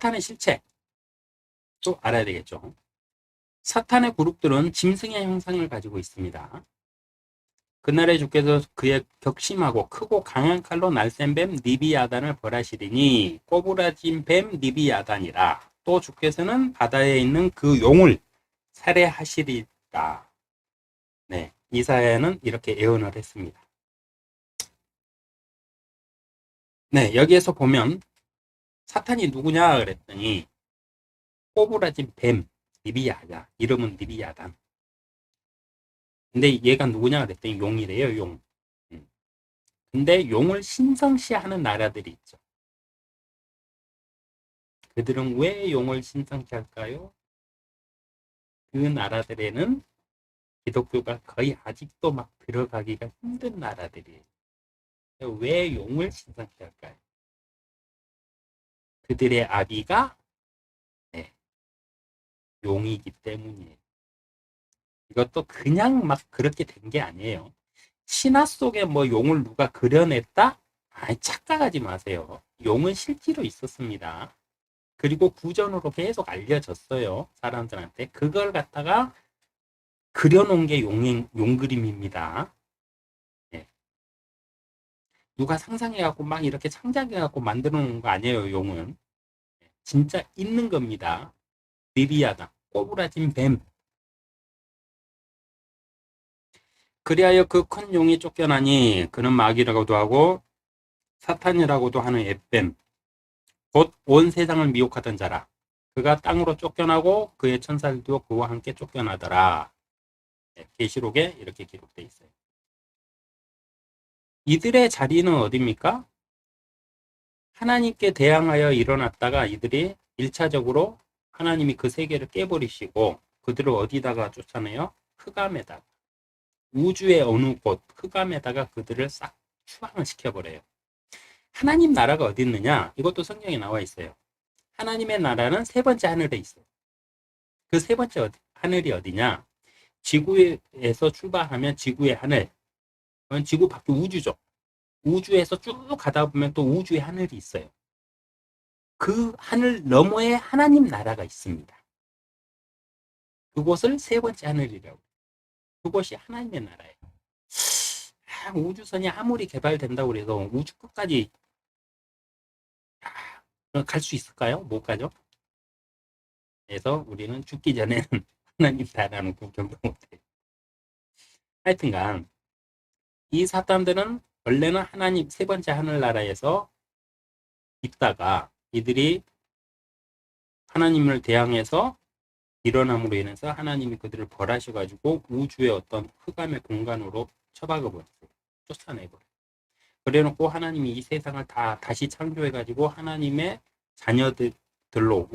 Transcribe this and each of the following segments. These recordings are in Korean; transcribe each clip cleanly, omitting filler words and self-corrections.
사탄의 실체 또 알아야 되겠죠. 사탄의 그룹들은 짐승의 형상을 가지고 있습니다. 그날에 주께서 그의 격심하고 크고 강한 칼로 날쌘 뱀 니비야단을 벌하시리니 꼬부라진 뱀 니비야단이라. 또 주께서는 바다에 있는 그 용을 살해하시리라. 네, 이사야는 이렇게 예언을 했습니다. 네, 여기에서 보면 사탄이 누구냐 그랬더니 꼬부라진 뱀 니비야다. 이름은 니비야단. 근데 얘가 누구냐 그랬더니 용이래요, 용. 근데 용을 신성시하는 나라들이 있죠. 그들은 왜 용을 신성시할까요? 그 나라들에는 기독교가 거의 아직도 막 들어가기가 힘든 나라들이에요. 왜 용을 신성시할까요? 그들의 아비가 네, 용이기 때문이에요. 이것도 그냥 막 그렇게 된 게 아니에요. 신화 속에 뭐 용을 누가 그려냈다? 아니, 착각하지 마세요. 용은 실제로 있었습니다. 그리고 구전으로 계속 알려졌어요. 사람들한테. 그걸 갖다가 그려놓은 게 용 그림입니다. 예. 누가 상상해갖고 막 이렇게 창작해갖고 만들어 놓은 거 아니에요, 용은. 진짜 있는 겁니다. 리비아다. 꼬부라진 뱀. 그리하여 그 큰 용이 쫓겨나니 그는 마귀라고도 하고 사탄이라고도 하는 앱뱀. 곧 온 세상을 미혹하던 자라. 그가 땅으로 쫓겨나고 그의 천사들도 그와 함께 쫓겨나더라. 계시록에 이렇게 기록되어 있어요. 이들의 자리는 어디입니까? 하나님께 대항하여 일어났다가 이들이 1차적으로 하나님이 그 세계를 깨버리시고 그들을 어디다가 쫓아내요? 흑암에다가. 우주의 어느 곳 흑암에다가 그들을 싹 추방을 시켜버려요. 하나님 나라가 어디 있느냐? 이것도 성경에 나와 있어요. 하나님의 나라는 세 번째 하늘에 있어요. 그 세 번째 하늘이 어디냐? 지구에서 출발하면 지구의 하늘. 그건 지구 밖에 우주죠. 우주에서 쭉 가다 보면 또 우주의 하늘이 있어요. 그 하늘 너머에 하나님 나라가 있습니다. 그곳을 세 번째 하늘이라고. 그곳이 하나님의 나라예요. 우주선이 아무리 개발된다고 해서 우주 끝까지 갈 수 있을까요? 못 가죠. 그래서 우리는 죽기 전에는 하나님 나라는 구경도 못해요. 하여튼간 이 사람들은 원래는 하나님 세 번째 하늘나라에서 있다가 이들이 하나님을 대항해서 일어남으로 인해서 하나님이 그들을 벌하셔가지고 우주의 어떤 흑암의 공간으로 처박아버렸어요. 쫓아내버려요. 그래놓고 하나님이 이 세상을 다시 창조해가지고 하나님의 자녀들로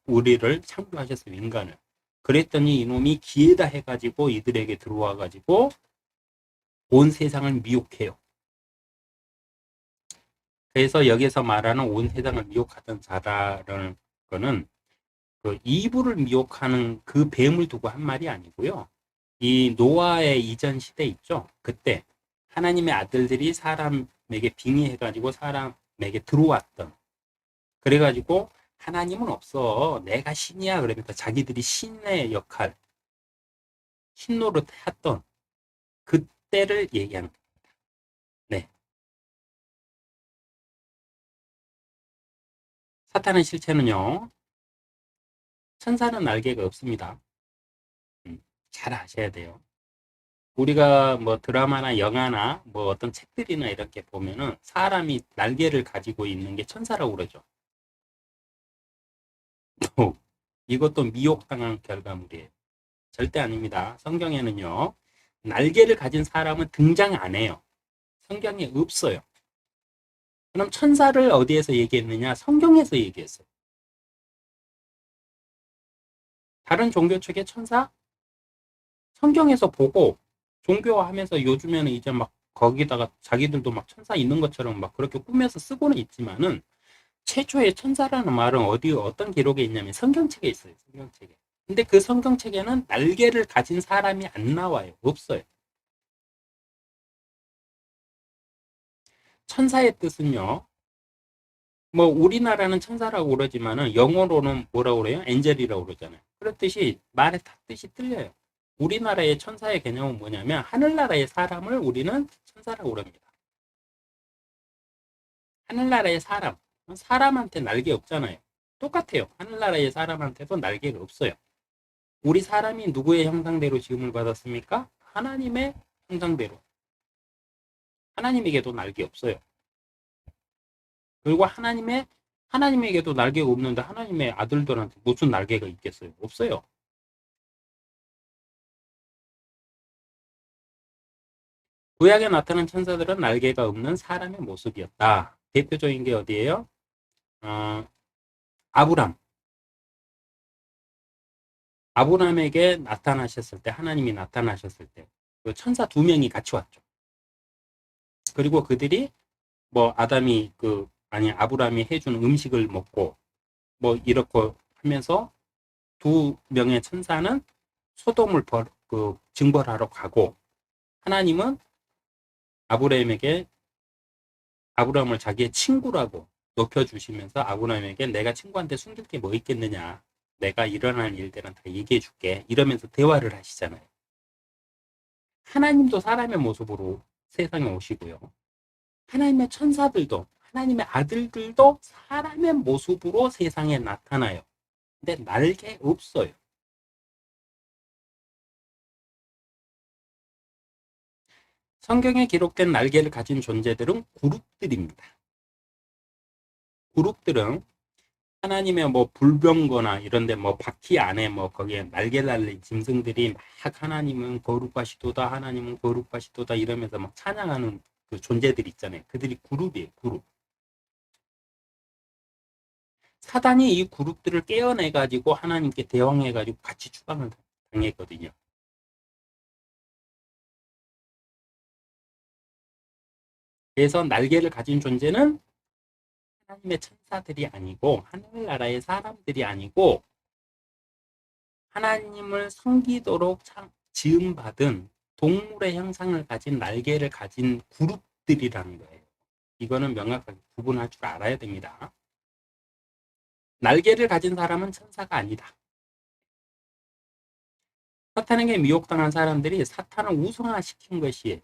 우리를 창조하셨어요. 인간을. 그랬더니 이놈이 기회다 해가지고 이들에게 들어와가지고 온 세상을 미혹해요. 그래서 여기서 말하는 온 세상을 미혹하던 자라는 거는 그 이브를 미혹하는 그 뱀을 두고 한 말이 아니고요. 이 노아의 이전 시대 있죠. 그때 하나님의 아들들이 사람에게 빙의해가지고 사람에게 들어왔던. 그래가지고 하나님은 없어. 내가 신이야. 그러면서 자기들이 신의 역할, 신노릇 했던 그때를 얘기하는 겁니다. 네. 사탄의 실체는요. 천사는 날개가 없습니다. 잘 아셔야 돼요. 우리가 뭐 드라마나 영화나 뭐 어떤 책들이나 이렇게 보면은 사람이 날개를 가지고 있는 게 천사라고 그러죠. 이것도 미혹당한 결과물이에요. 절대 아닙니다. 성경에는요. 날개를 가진 사람은 등장 안 해요. 성경에 없어요. 그럼 천사를 어디에서 얘기했느냐? 성경에서 얘기했어요. 다른 종교 측의 천사? 성경에서 보고 종교화하면서 요즘에는 이제 막 거기다가 자기들도 막 천사 있는 것처럼 막 그렇게 꾸며서 쓰고는 있지만은 최초의 천사라는 말은 어떤 기록에 있냐면 성경책에 있어요. 성경책에. 근데 그 성경책에는 날개를 가진 사람이 안 나와요. 없어요. 천사의 뜻은요. 뭐 우리나라는 천사라고 그러지만은 영어로는 뭐라고 그래요? 엔젤이라고 그러잖아요. 그렇듯이 말의 뜻이 틀려요. 우리나라의 천사의 개념은 뭐냐면 하늘나라의 사람을 우리는 천사라고 그럽니다. 하늘나라의 사람한테 날개 없잖아요. 똑같아요. 하늘나라의 사람한테도 날개가 없어요. 우리 사람이 누구의 형상대로 지음을 받았습니까? 하나님의 형상대로. 하나님에게도 날개 없어요. 그리고 하나님에게도 날개가 없는데 하나님의 아들들한테 무슨 날개가 있겠어요? 없어요. 구약에 나타난 천사들은 날개가 없는 사람의 모습이었다. 대표적인 게 어디예요? 아브람. 아브람에게 나타나셨을 때, 하나님이 나타나셨을 때, 그 천사 2명이 같이 왔죠. 그리고 그들이 아브람이 해준 음식을 먹고, 이렇게 하면서 2명의 천사는 소돔을 징벌하러 가고, 하나님은 아브람을 자기의 친구라고 높여주시면서 아브람에게 내가 친구한테 숨길 게 뭐 있겠느냐. 내가 일어난 일들은 다 얘기해 줄게. 이러면서 대화를 하시잖아요. 하나님도 사람의 모습으로 세상에 오시고요. 하나님의 천사들도, 하나님의 아들들도 사람의 모습으로 세상에 나타나요. 근데 날개 없어요. 성경에 기록된 날개를 가진 존재들은 그룹들입니다. 그룹들은 하나님의 불병거나 이런데 바퀴 안에 거기에 날개 달린 짐승들이 막 하나님은 거룩하시도다, 하나님은 거룩하시도다 이러면서 막 찬양하는 그 존재들 있잖아요. 그들이 그룹이에요, 그룹. 사단이 이 그룹들을 깨어내가지고 하나님께 대항해가지고 같이 추방을 당했거든요. 그래서 날개를 가진 존재는 하나님의 천사들이 아니고 하늘나라의 사람들이 아니고 하나님을 섬기도록 지음받은 동물의 형상을 가진 날개를 가진 그룹들이라는 거예요. 이거는 명확하게 구분할 줄 알아야 됩니다. 날개를 가진 사람은 천사가 아니다. 사탄에게 미혹당한 사람들이 사탄을 우상화시킨 것이에요.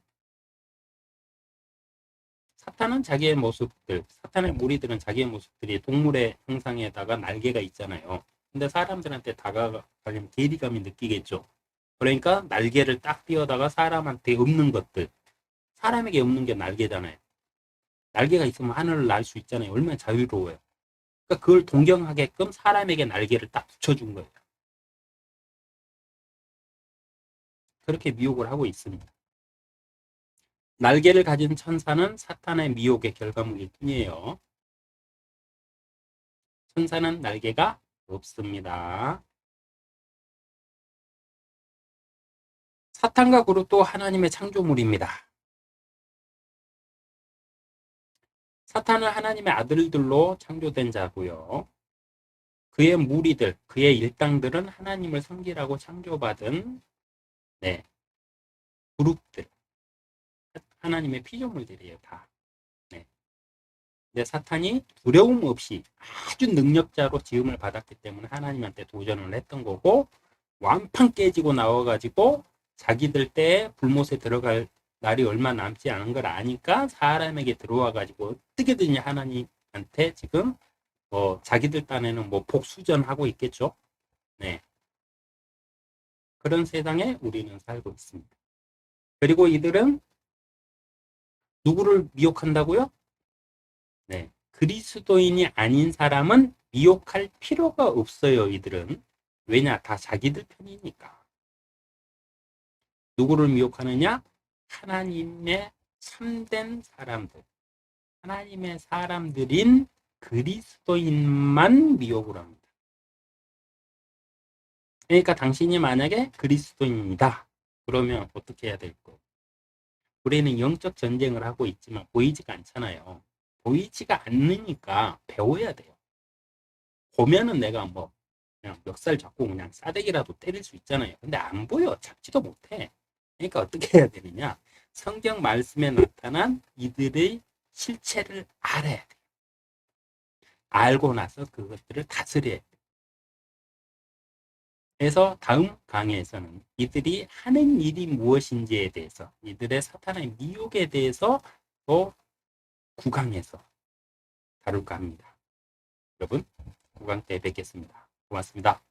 사탄의 무리들은 자기의 모습들이 동물의 형상에다가 날개가 있잖아요. 근데 사람들한테 다가가면 괴리감이 느끼겠죠. 그러니까 날개를 딱 띄어다가 사람한테 없는 것들, 사람에게 없는 게 날개잖아요. 날개가 있으면 하늘을 날 수 있잖아요. 얼마나 자유로워요. 그러니까 그걸 동경하게끔 사람에게 날개를 딱 붙여준 거예요. 그렇게 미혹을 하고 있습니다. 날개를 가진 천사는 사탄의 미혹의 결과물일 뿐이에요. 천사는 날개가 없습니다. 사탄과 그룹도 하나님의 창조물입니다. 사탄은 하나님의 아들들로 창조된 자고요. 그의 무리들, 그의 일당들은 하나님을 섬기라고 창조받은 그룹들, 하나님의 피조물들이에요, 다. 근데 사탄이 두려움 없이 아주 능력자로 지음을 받았기 때문에 하나님한테 도전을 했던 거고, 완판 깨지고 나와가지고 자기들 때에 불못에 들어갈 날이 얼마 남지 않은 걸 아니까 사람에게 들어와가지고 어떻게든지 하나님한테 지금 자기들 딴에는 복수전하고 있겠죠. 네. 그런 세상에 우리는 살고 있습니다. 그리고 이들은 누구를 미혹한다고요? 네. 그리스도인이 아닌 사람은 미혹할 필요가 없어요, 이들은. 왜냐? 다 자기들 편이니까. 누구를 미혹하느냐? 하나님의 참된 사람들. 하나님의 사람들인 그리스도인만 미혹을 합니다. 그러니까 당신이 만약에 그리스도인이다. 그러면 어떻게 해야 될까요? 우리는 영적 전쟁을 하고 있지만 보이지가 않잖아요. 보이지가 않으니까 배워야 돼요. 보면은 내가 그냥 멱살 잡고 그냥 싸대기라도 때릴 수 있잖아요. 근데 안 보여. 잡지도 못해. 그러니까 어떻게 해야 되느냐? 성경 말씀에 나타난 이들의 실체를 알아야 돼요. 알고 나서 그것들을 다스려야 돼요. 그래서 다음 강의에서는 이들이 하는 일이 무엇인지에 대해서, 이들의 사탄의 미혹에 대해서 또 9강에서 다룰까 합니다. 여러분, 9강 때 뵙겠습니다. 고맙습니다.